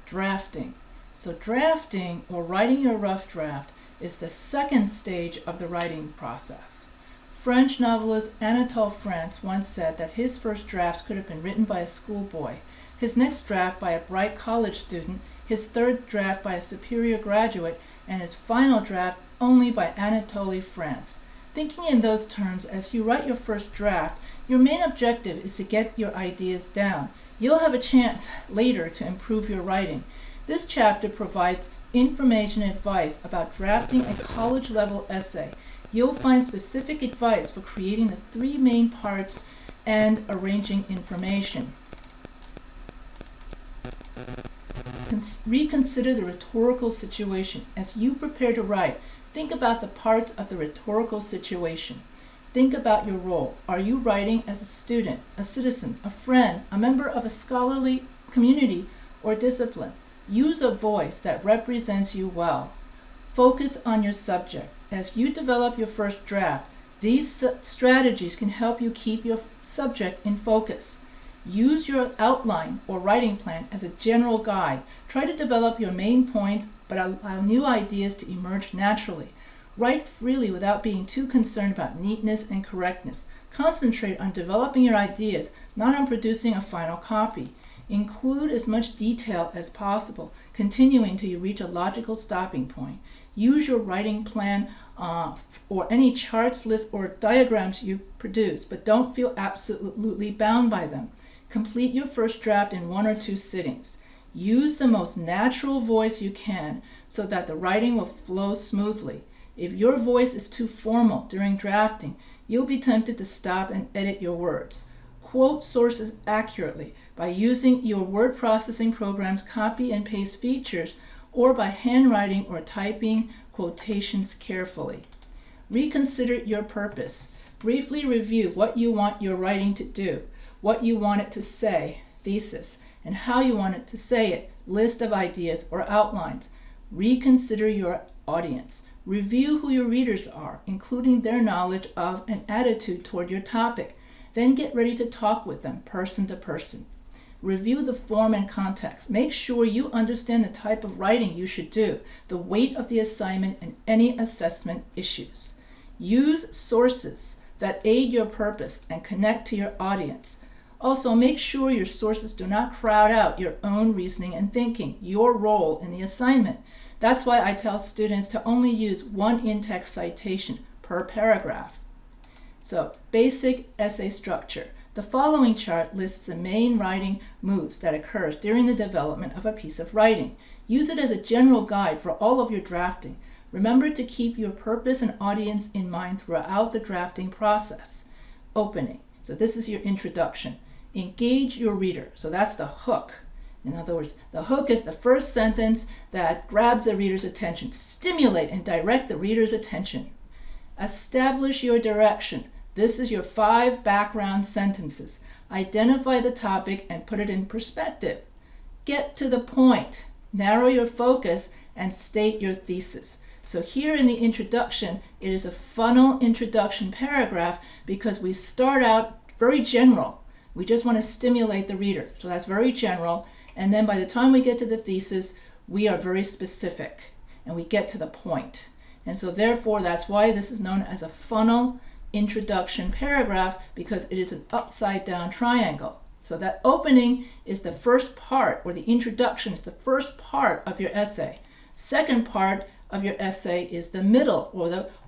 drafting. So drafting, or writing your rough draft, is the second stage of the writing process. French novelist Anatole France once said that his first drafts could have been written by a schoolboy, his next draft by a bright college student, his third draft by a superior graduate, and his final draft only by Anatole France. Thinking in those terms, as you write your first draft, your main objective is to get your ideas down. You'll have a chance later to improve your writing. This chapter provides information and advice about drafting a college-level essay. You'll find specific advice for creating the three main parts and arranging information. Reconsider the rhetorical situation. As you prepare to write, think about the parts of the rhetorical situation. Think about your role. Are you writing as a student, a citizen, a friend, a member of a scholarly community or discipline? Use a voice that represents you well. Focus on your subject. As you develop your first draft, these strategies can help you keep your subject in focus. Use your outline or writing plan as a general guide. Try to develop your main points, but allow new ideas to emerge naturally. Write freely without being too concerned about neatness and correctness. Concentrate on developing your ideas, not on producing a final copy. Include as much detail as possible, continuing till you reach a logical stopping point. Use your writing plan or any charts, lists, or diagrams you produce, but don't feel absolutely bound by them. Complete your first draft in 1 or 2 sittings. Use the most natural voice you can so that the writing will flow smoothly. If your voice is too formal during drafting, you'll be tempted to stop and edit your words. Quote sources accurately by using your word processing program's copy and paste features, or by handwriting or typing quotations carefully. Reconsider your purpose. Briefly review what you want your writing to do, what you want it to say, thesis, and how you want it to say it, list of ideas or outlines. Reconsider your audience. Review who your readers are, including their knowledge of and attitude toward your topic. Then get ready to talk with them person to person. Review the form and context. Make sure you understand the type of writing you should do, the weight of the assignment, and any assessment issues. Use sources that aid your purpose and connect to your audience. Also, make sure your sources do not crowd out your own reasoning and thinking, your role in the assignment. That's why I tell students to only use one in-text citation per paragraph. So, basic essay structure. The following chart lists the main writing moves that occurs during the development of a piece of writing. Use it as a general guide for all of your drafting. Remember to keep your purpose and audience in mind throughout the drafting process. Opening. So this is your introduction. Engage your reader. So that's the hook. In other words, the hook is the first sentence that grabs the reader's attention. Stimulate and direct the reader's attention. Establish your direction. This is your 5 background sentences. Identify the topic and put it in perspective. Get to the point. Narrow your focus and state your thesis. So here in the introduction, it is a funnel introduction paragraph because we start out very general. We just want to stimulate the reader. So that's very general. And then by the time we get to the thesis, we are very specific and we get to the point. And so therefore, that's why this is known as a funnel introduction paragraph, because it is an upside down triangle. So that opening is the first part, or the introduction is the first part of your essay. Second part of your essay is the middle,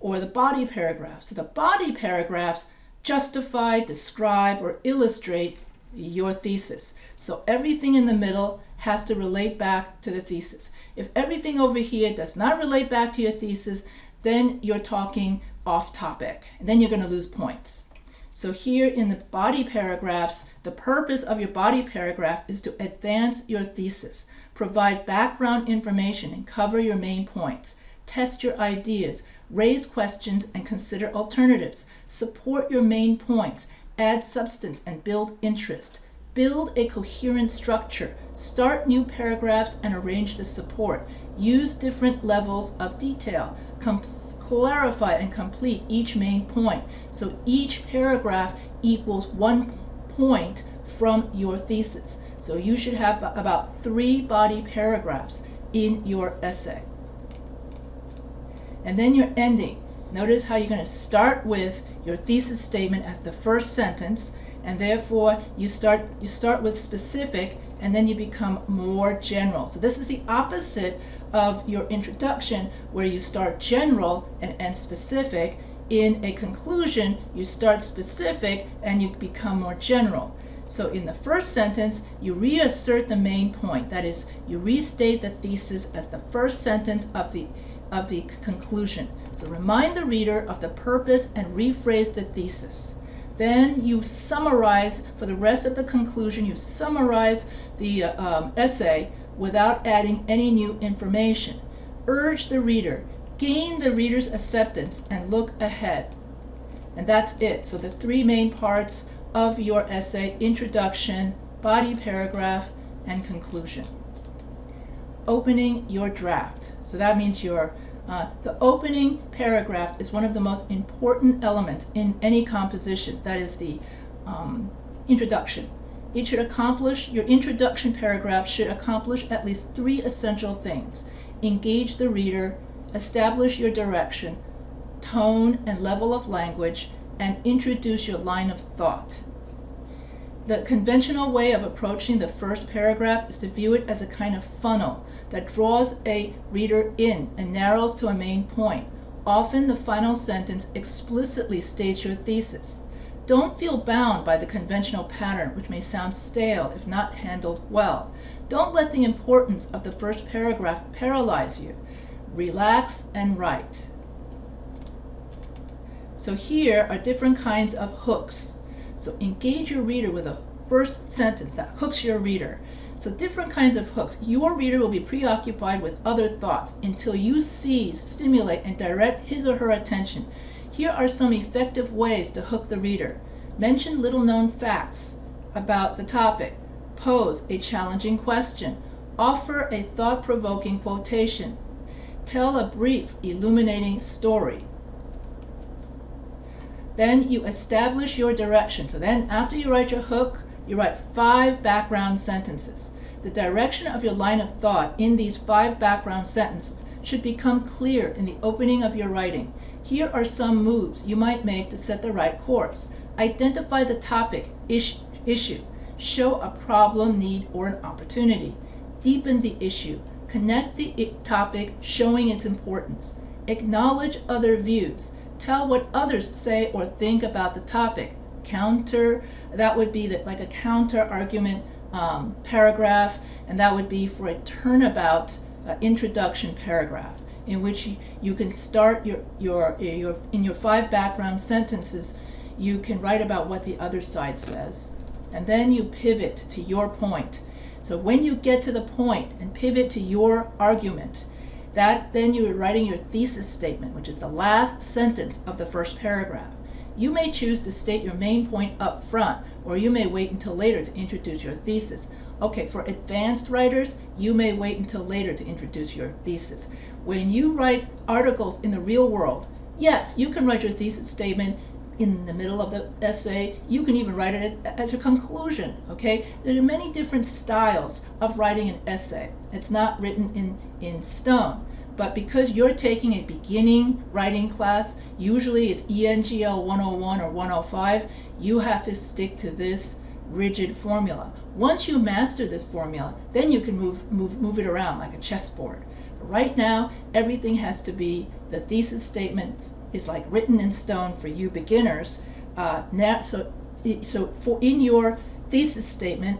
or the body paragraph. So the body paragraphs justify, describe, or illustrate your thesis. So everything in the middle has to relate back to the thesis. If everything over here does not relate back to your thesis, then you're talking off topic, and then you're going to lose points. So here in the body paragraphs, the purpose of your body paragraph is to advance your thesis, provide background information and cover your main points, test your ideas, raise questions and consider alternatives, support your main points, add substance and build interest. Build a coherent structure, start new paragraphs and arrange the support. Use different levels of detail, clarify and complete each main point. So each paragraph equals 1 point from your thesis. So you should have about 3 body paragraphs in your essay. And then your ending. Notice how you're going to start with your thesis statement as the first sentence, and therefore you start with specific, and then you become more general. So this is the opposite of your introduction, where you start general and end specific. In a conclusion, you start specific and you become more general. So in the first sentence, you reassert the main point. That is, you restate the thesis as the first sentence of the conclusion. So remind the reader of the purpose and rephrase the thesis. Then you summarize for the rest of the conclusion. You summarize the essay without adding any new information. Urge the reader, gain the reader's acceptance, and look ahead. And that's it. So the 3 main parts of your essay: introduction, body paragraph, and conclusion. Opening your draft. So that means the opening paragraph is one of the most important elements in any composition. That is the introduction. Your introduction paragraph should accomplish at least 3 essential things: engage the reader, establish your direction, tone and level of language, and introduce your line of thought. The conventional way of approaching the first paragraph is to view it as a kind of funnel that draws a reader in and narrows to a main point. Often the final sentence explicitly states your thesis. Don't feel bound by the conventional pattern, which may sound stale if not handled well. Don't let the importance of the first paragraph paralyze you. Relax and write. So here are different kinds of hooks. So engage your reader with a first sentence that hooks your reader. So different kinds of hooks. Your reader will be preoccupied with other thoughts until you seize, stimulate, and direct his or her attention. Here are some effective ways to hook the reader. Mention little-known facts about the topic. Pose a challenging question. Offer a thought-provoking quotation. Tell a brief, illuminating story. Then you establish your direction. So then after you write your hook, you write 5 background sentences. The direction of your line of thought in these 5 background sentences should become clear in the opening of your writing. Here are some moves you might make to set the right course. Identify the topic, issue. Show a problem, need, or an opportunity. Deepen the issue. Connect the topic, showing its importance. Acknowledge other views. Tell what others say or think about the topic. Counter, that would be like a counter argument paragraph, and that would be for a turnabout introduction paragraph, in which you can start in your 5 background sentences. You can write about what the other side says, and then you pivot to your point. So when you get to the point and pivot to your argument, then you're writing your thesis statement, which is the last sentence of the first paragraph. You may choose to state your main point up front, or you may wait until later to introduce your thesis. Okay, for advanced writers, you may wait until later to introduce your thesis. When you write articles in the real world, yes, you can write your thesis statement in the middle of the essay. You can even write it as a conclusion, okay? There are many different styles of writing an essay. It's not written in stone. But because you're taking a beginning writing class, usually it's ENGL 101 or 105, you have to stick to this rigid formula. Once you master this formula, then you can move it around like a chessboard. But right now, everything has to be, the thesis statement is like written in stone for you beginners. So in your thesis statement,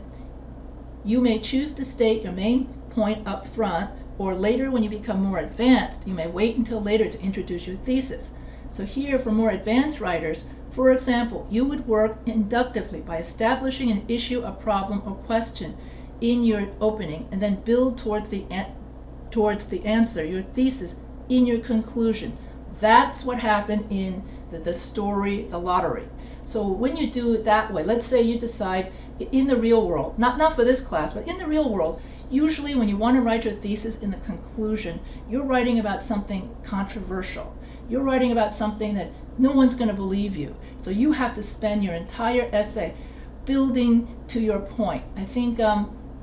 you may choose to state your main point up front, or later when you become more advanced, you may wait until later to introduce your thesis. So here, for more advanced writers, for example, you would work inductively by establishing an issue, a problem, or question in your opening, and then build towards the answer, your thesis, in your conclusion. That's what happened in the story, The Lottery. So when you do it that way, let's say you decide in the real world, not for this class, but in the real world, usually when you want to write your thesis in the conclusion, you're writing about something controversial. You're writing about something that no one's going to believe you. So you have to spend your entire essay building to your point. I think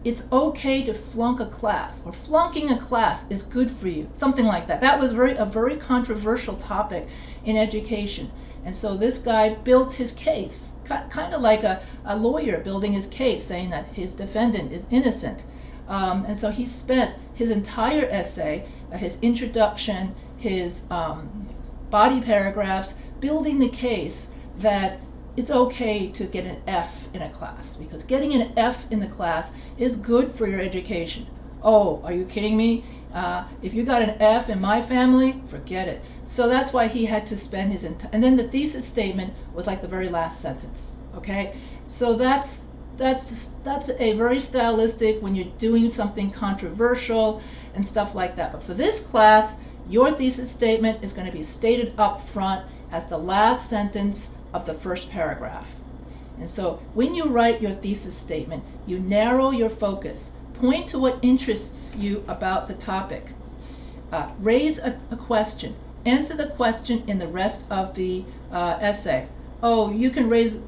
it's okay to flunk a class, or flunking a class is good for you, something like that. That was a very controversial topic in education. And so this guy built his case, kind of like a lawyer building his case, saying that his defendant is innocent. And so he spent his entire essay, his introduction, his body paragraphs, building the case that it's okay to get an F in a class, because getting an F in the class is good for your education. Oh, are you kidding me? If you got an F in my family, forget it. So that's why he had to spend his and then the thesis statement was like the very last sentence. Okay, so that's a very stylistic when you're doing something controversial and stuff like that. But for this class, your thesis statement is going to be stated up front as the last sentence of the first paragraph. And so when you write your thesis statement, you narrow your focus. Point to what interests you about the topic. Raise a question. Answer the question in the rest of the essay. Oh, you can raise,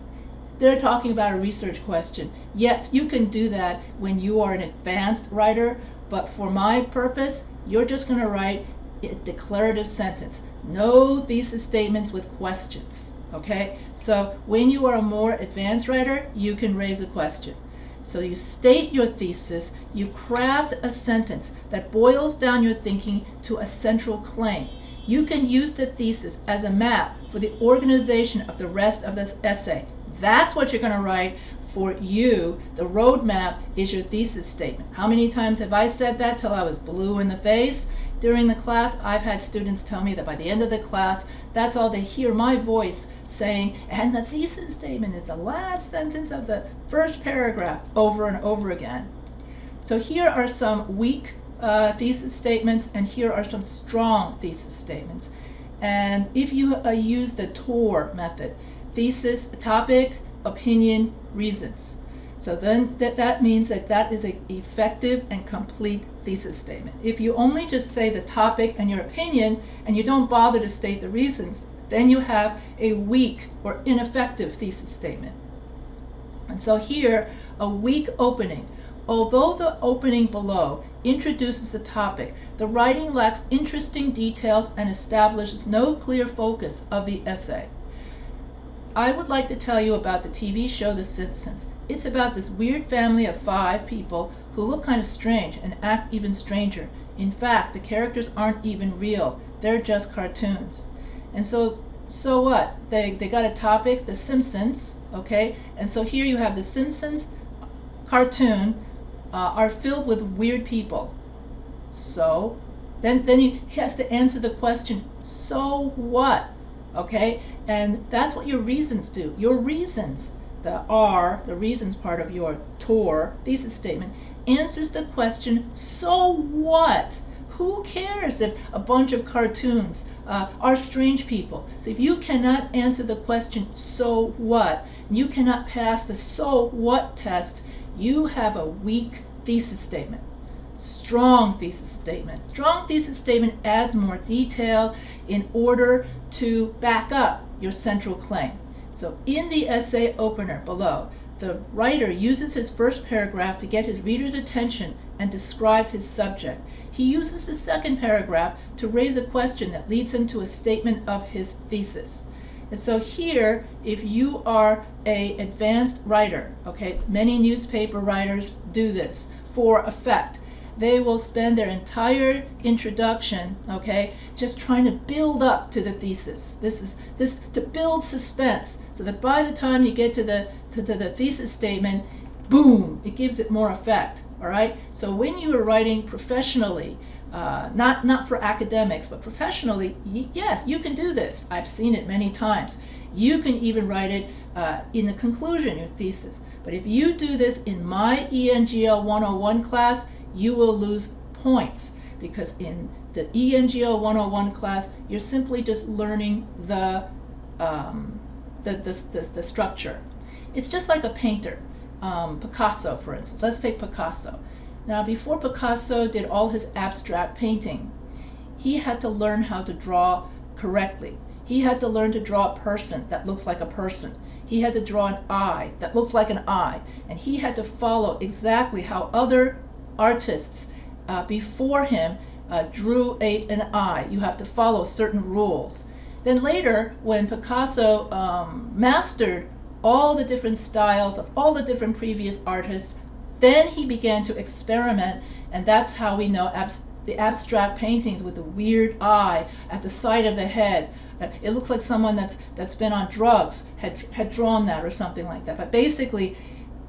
they're talking about a research question. Yes, you can do that when you are an advanced writer, but for my purpose, you're just going to write a declarative sentence. No thesis statements with questions. Okay? So when you are a more advanced writer, you can raise a question. So you state your thesis, you craft a sentence that boils down your thinking to a central claim. You can use the thesis as a map for the organization of the rest of this essay. That's what you're going to write for you. The roadmap is your thesis statement. How many times have I said that till I was blue in the face? During the class, I've had students tell me that by the end of the class, that's all they hear my voice saying, and the thesis statement is the last sentence of the first paragraph, over and over again. So here are some weak thesis statements, and here are some strong thesis statements. And if you use the TOR method, thesis, topic, opinion, reasons. So then that means that is an effective and complete thesis statement. If you only just say the topic and your opinion and you don't bother to state the reasons, then you have a weak or ineffective thesis statement. And so here, a weak opening. Although the opening below introduces the topic, the writing lacks interesting details and establishes no clear focus of the essay. I would like to tell you about the TV show The Simpsons. It's about this weird family of 5 people who look kind of strange and act even stranger. In fact, the characters aren't even real. They're just cartoons. And so what? They got a topic, The Simpsons, okay? And so here you have The Simpsons cartoon are filled with weird people. So then he has to answer the question, so what? Okay? And that's what your reasons do. Your reasons, the reasons part of your TOR, thesis statement, answers the question, so what? Who cares if a bunch of cartoons are strange people? So if you cannot answer the question, so what, you cannot pass the so what test, you have a weak thesis statement. Strong thesis statement. Strong thesis statement adds more detail in order to back up your central claim. So in the essay opener below, the writer uses his first paragraph to get his reader's attention and describe his subject. He uses the second paragraph to raise a question that leads him to a statement of his thesis. And so here, if you are an advanced writer, okay, many newspaper writers do this for effect. They will spend their entire introduction, okay, just trying to build up to the thesis. This to build suspense, so that by the time you get to the thesis statement, boom, it gives it more effect. All right. So when you are writing professionally, not for academics, but professionally, yes, you can do this. I've seen it many times. You can even write it in the conclusion, your thesis. But if you do this in my ENGL 101 class, you will lose points, because in the ENGL 101 class, you're simply just learning the structure. It's just like a painter. Picasso, for instance. Let's take Picasso. Now, before Picasso did all his abstract painting, he had to learn how to draw correctly. He had to learn to draw a person that looks like a person. he had to draw an eye that looks like an eye, and he had to follow exactly how other artists before him drew an eye. You have to follow certain rules. Then later, when Picasso mastered all the different styles of all the different previous artists, then he began to experiment, and that's how we know the abstract paintings with the weird eye at the side of the head. It looks like someone that's been on drugs had drawn that or something like that. But basically,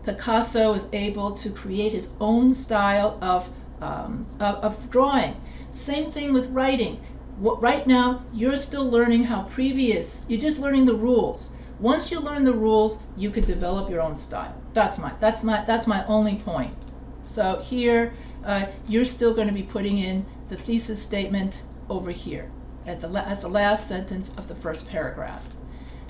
Picasso is able to create his own style of drawing. Same thing with writing. Right now, you're still learning you're just learning the rules. Once you learn the rules, you can develop your own style. That's my only point. So here, you're still going to be putting in the thesis statement over here as the last sentence of the first paragraph.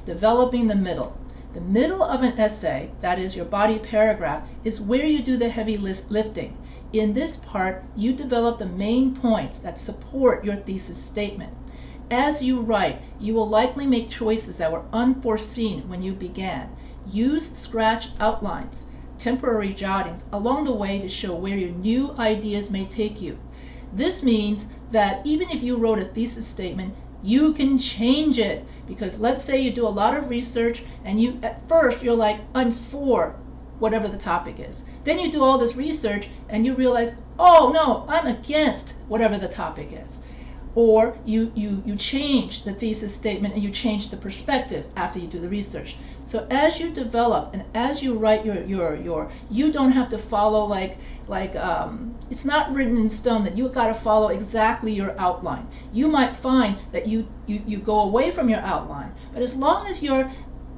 Developing the middle. The middle of an essay, that is your body paragraph, is where you do the heavy lifting. In this part, you develop the main points that support your thesis statement. As you write, you will likely make choices that were unforeseen when you began. Use scratch outlines, temporary jottings along the way to show where your new ideas may take you. This means that even if you wrote a thesis statement, you can change it, because let's say you do a lot of research and at first you're like, I'm for whatever the topic is. Then you do all this research and you realize, oh no, I'm against whatever the topic is. Or you change the thesis statement and you change the perspective after you do the research. So as you develop and as you write you don't have to follow like it's not written in stone that you've got to follow exactly your outline. You might find that you go away from your outline, but as long as your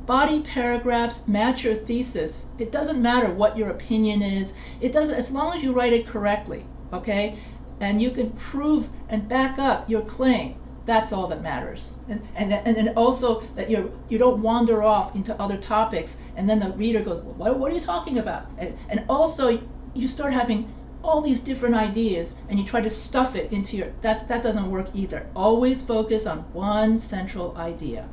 body paragraphs match your thesis, it doesn't matter what your opinion is. It doesn't, as long as you write it correctly, okay? And you can prove and back up your claim. That's all that matters. And then also that you don't wander off into other topics, and then the reader goes, well, what are you talking about? And also you start having all these different ideas and you try to stuff it into that doesn't work either. Always focus on one central idea.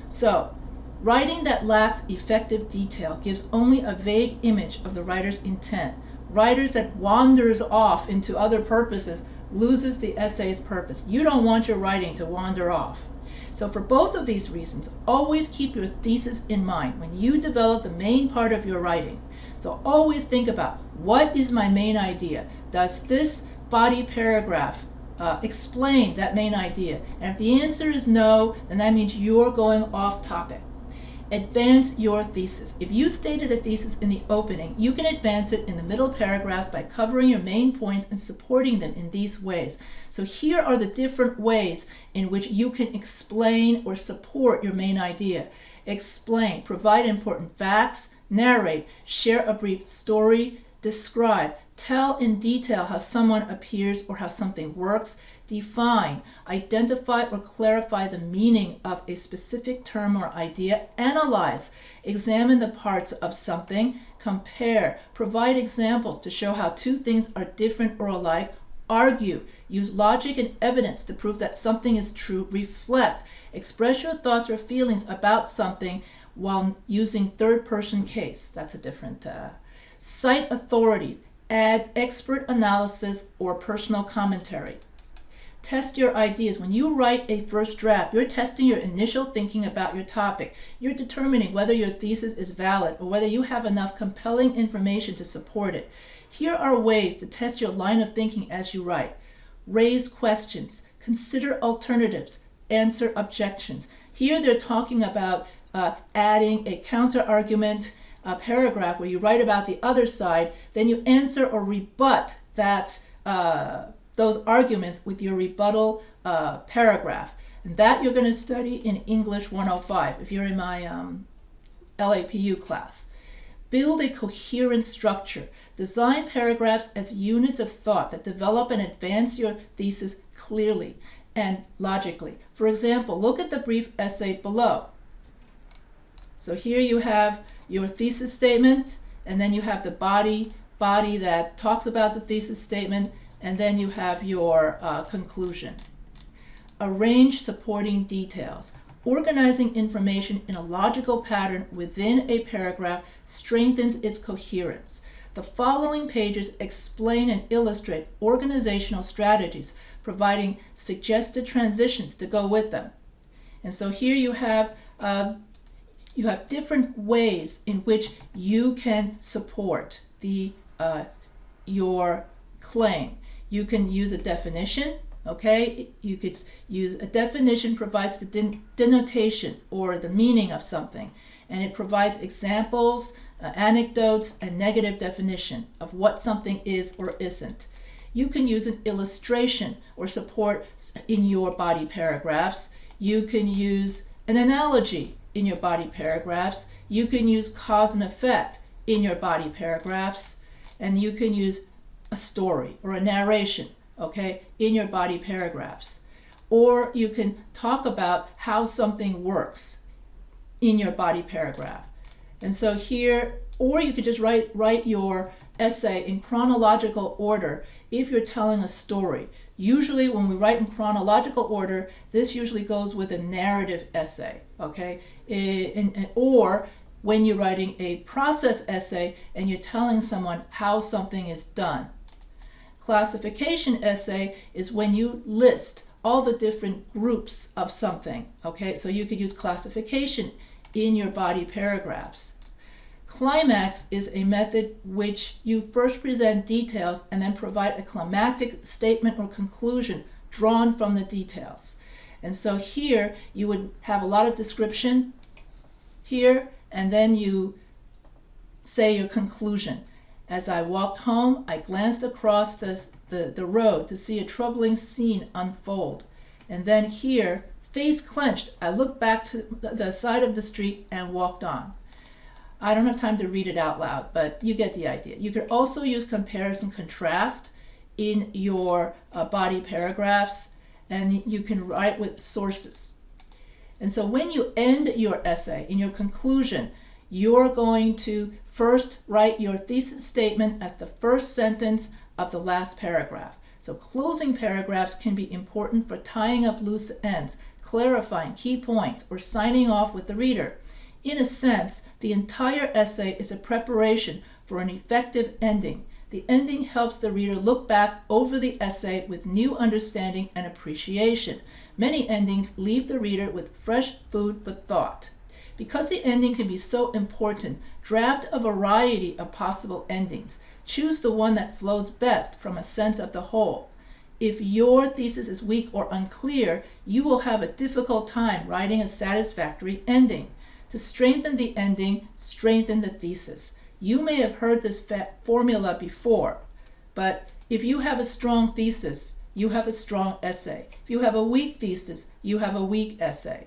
So, writing that lacks effective detail gives only a vague image of the writer's intent. Writers that wanders off into other purposes loses the essay's purpose. You don't want your writing to wander off. So for both of these reasons, always keep your thesis in mind when you develop the main part of your writing. So always think about, what is my main idea? Does this body paragraph explain that main idea? And if the answer is no, then that means you're going off topic. Advance your thesis. If you stated a thesis in the opening, you can advance it in the middle paragraphs by covering your main points and supporting them in these ways. So here are the different ways in which you can explain or support your main idea. Explain, provide important facts, narrate, share a brief story, describe, tell in detail how someone appears or how something works, define, identify or clarify the meaning of a specific term or idea, analyze, examine the parts of something, compare, provide examples to show how two things are different or alike, argue, use logic and evidence to prove that something is true, reflect, express your thoughts or feelings about something while using third-person case. That's a different, cite authority, add expert analysis or personal commentary. Test your ideas. When you write a first draft, you're testing your initial thinking about your topic. You're determining whether your thesis is valid or whether you have enough compelling information to support it. Here are ways to test your line of thinking as you write. Raise questions. Consider alternatives. Answer objections. Here they're talking about adding a counter-argument paragraph where you write about the other side, then you answer or rebut those arguments with your rebuttal paragraph. And that you're going to study in English 105 if you're in my LAPU class. Build a coherent structure. Design paragraphs as units of thought that develop and advance your thesis clearly and logically. For example, look at the brief essay below. So here you have your thesis statement, and then you have the body that talks about the thesis statement, and then you have your conclusion. Arrange supporting details. Organizing information in a logical pattern within a paragraph strengthens its coherence. The following pages explain and illustrate organizational strategies, providing suggested transitions to go with them. And so here you have different ways in which you can support your claim. You can use a definition. Okay, you could use a definition provides the denotation or the meaning of something, and it provides examples, anecdotes, and negative definition of what something is or isn't. You can use an illustration or support in your body paragraphs. You can use an analogy in your body paragraphs. You can use cause and effect in your body paragraphs, and you can use a story or a narration, okay, in your body paragraphs. Or you can talk about how something works in your body paragraph. And so here, or you could just write your essay in chronological order if you're telling a story. Usually when we write in chronological order, this usually goes with a narrative essay, okay? Or when you're writing a process essay and you're telling someone how something is done. Classification essay is when you list all the different groups of something, okay? So you could use classification in your body paragraphs. Climax is a method which you first present details and then provide a climactic statement or conclusion drawn from the details. And so here you would have a lot of description here, and then you say your conclusion. As I walked home, I glanced across the road to see a troubling scene unfold. And then here, face clenched, I looked back to the side of the street and walked on. I don't have time to read it out loud, but you get the idea. You could also use comparison contrast in your body paragraphs, and you can write with sources. And so when you end your essay, in your conclusion, you're going to first write your thesis statement as the first sentence of the last paragraph. So closing paragraphs can be important for tying up loose ends, clarifying key points, or signing off with the reader. In a sense, the entire essay is a preparation for an effective ending. The ending helps the reader look back over the essay with new understanding and appreciation. Many endings leave the reader with fresh food for thought. Because the ending can be so important, draft a variety of possible endings. Choose the one that flows best from a sense of the whole. If your thesis is weak or unclear, you will have a difficult time writing a satisfactory ending. To strengthen the ending, strengthen the thesis. You may have heard this formula before, but if you have a strong thesis, you have a strong essay. If you have a weak thesis, you have a weak essay.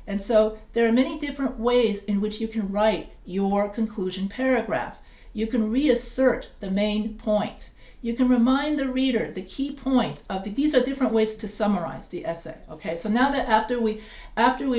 And so there are many different ways in which you can write your conclusion paragraph. You can reassert the main point. You can remind the reader the key points of these are different ways to summarize the essay. Okay, so now that after we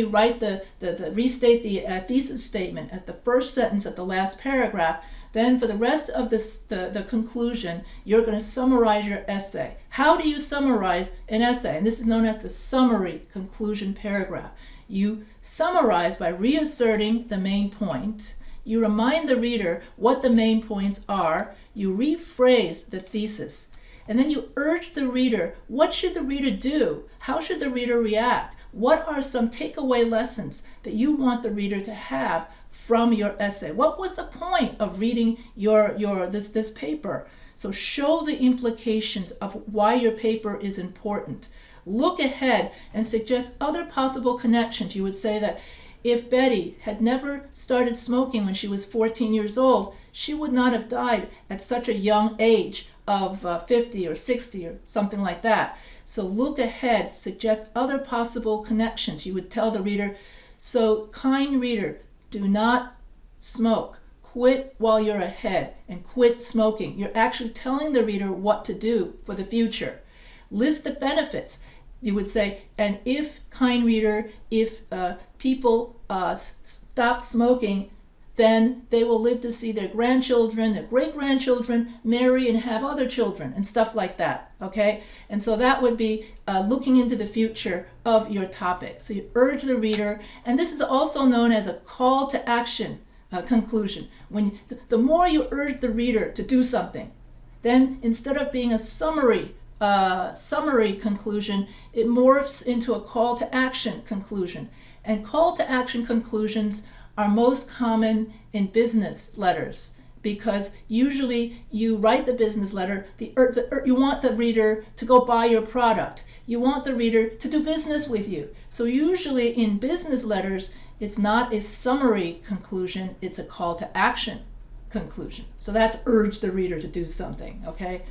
write restate the thesis statement as the first sentence of the last paragraph, then for the rest of the conclusion, you're going to summarize your essay. How do you summarize an essay? And this is known as the summary conclusion paragraph. You summarize by reasserting the main point. You remind the reader what the main points are. You rephrase the thesis. And then you urge the reader, what should the reader do? How should the reader react? What are some takeaway lessons that you want the reader to have from your essay? What was the point of reading this paper? So show the implications of why your paper is important. Look ahead and suggest other possible connections. You would say that if Betty had never started smoking when she was 14 years old, she would not have died at such a young age of 50 or 60 or something like that. So look ahead, suggest other possible connections. You would tell the reader, so kind reader, do not smoke. Quit while you're ahead and quit smoking. You're actually telling the reader what to do for the future. List the benefits. You would say, and if, kind reader, if people stopped smoking, then they will live to see their grandchildren, their great-grandchildren marry and have other children and stuff like that, okay? And so that would be looking into the future of your topic. So you urge the reader, and this is also known as a call to action conclusion. When the more you urge the reader to do something, then instead of being a summary conclusion, it morphs into a call to action conclusion. And call to action conclusions are most common in business letters, because usually you write the business letter, you want the reader to go buy your product. You want the reader to do business with you. So usually in business letters, it's not a summary conclusion, it's a call to action conclusion. So that's urge the reader to do something, okay?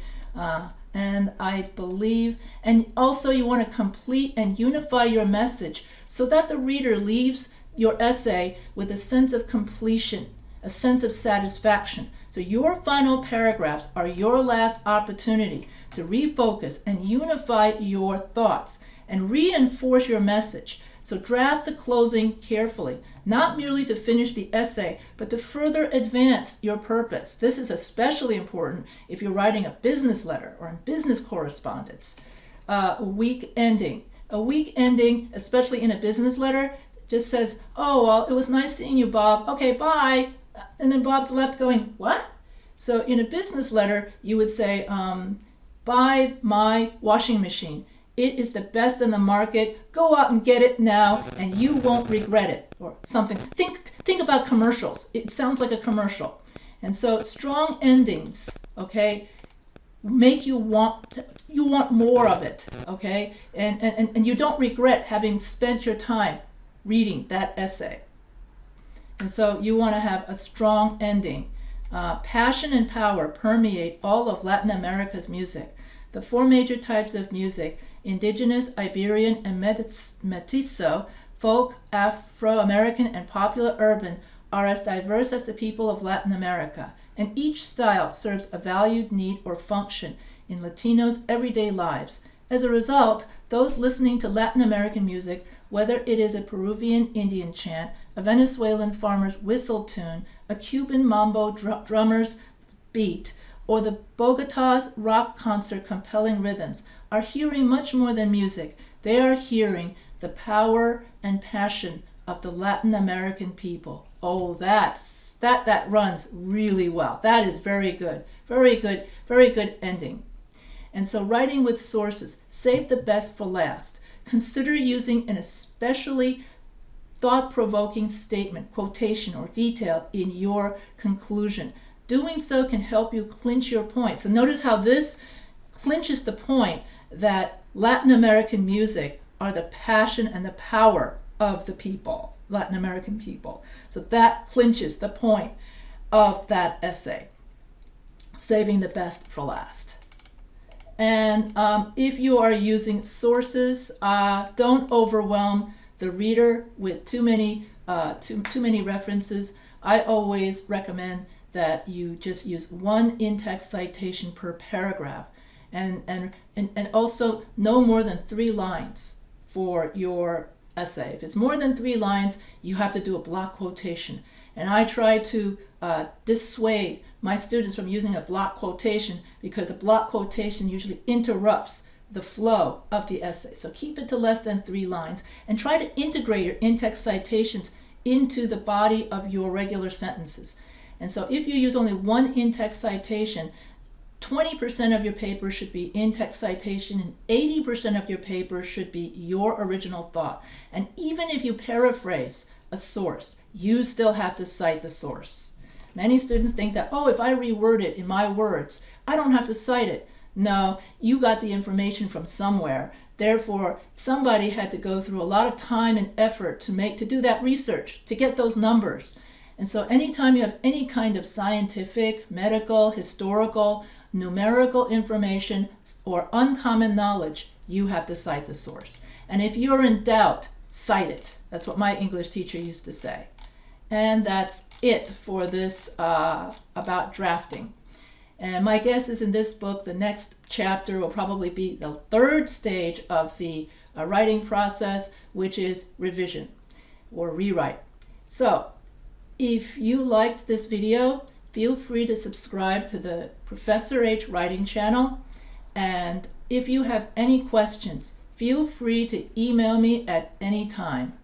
And I believe, and also you want to complete and unify your message so that the reader leaves your essay with a sense of completion, a sense of satisfaction. So your final paragraphs are your last opportunity to refocus and unify your thoughts and reinforce your message. So draft the closing carefully, not merely to finish the essay, but to further advance your purpose. This is especially important if you're writing a business letter or in business correspondence. A weak ending, especially in a business letter, just says, oh, well, it was nice seeing you, Bob. Okay, bye. And then Bob's left going, what? So in a business letter, you would say, buy my washing machine. It is the best in the market. Go out and get it now, and you won't regret it, or something. Think about commercials. It sounds like a commercial. And so strong endings, okay, make you want more of it, okay? And you don't regret having spent your time reading that essay. And so you want to have a strong ending. Passion and power permeate all of Latin America's music. The four major types of music, indigenous, Iberian, and mestizo, folk, Afro-American, and popular urban, are as diverse as the people of Latin America, and each style serves a valued need or function in Latinos' everyday lives. As a result, those listening to Latin American music, whether it is a Peruvian Indian chant, a Venezuelan farmer's whistle tune, a Cuban mambo drummer's beat, or the Bogota's rock concert compelling rhythms, are hearing much more than music. They are hearing the power and passion of the Latin American people. Oh, that runs really well. That is very good. Very good, very good ending. And so writing with sources, save the best for last. Consider using an especially thought-provoking statement, quotation, or detail in your conclusion. Doing so can help you clinch your point. So notice how this clinches the point that Latin American music are the passion and the power of the people, Latin American people. So that clinches the point of that essay, saving the best for last. And if you are using sources, don't overwhelm the reader with too many references. I always recommend that you just use one in-text citation per paragraph, and also no more than 3 lines for your essay. If it's more than 3 lines, you have to do a block quotation. And I try to dissuade my students from using a block quotation, because a block quotation usually interrupts the flow of the essay. So keep it to less than 3 lines and try to integrate your in-text citations into the body of your regular sentences. And so if you use only one in-text citation, 20% of your paper should be in-text citation and 80% of your paper should be your original thought. And even if you paraphrase a source, you still have to cite the source. Many students think that, oh, if I reword it in my words, I don't have to cite it. No, you got the information from somewhere. Therefore, somebody had to go through a lot of time and effort to do that research, to get those numbers. And so anytime you have any kind of scientific, medical, historical, numerical information, or uncommon knowledge, you have to cite the source. And if you're in doubt, cite it. That's what my English teacher used to say. And that's it for this about drafting. And my guess is in this book, the next chapter will probably be the 3rd stage of the writing process, which is revision or rewrite. So If you liked this video, feel free to subscribe to the Professor H Writing channel. And if you have any questions, feel free to email me at any time.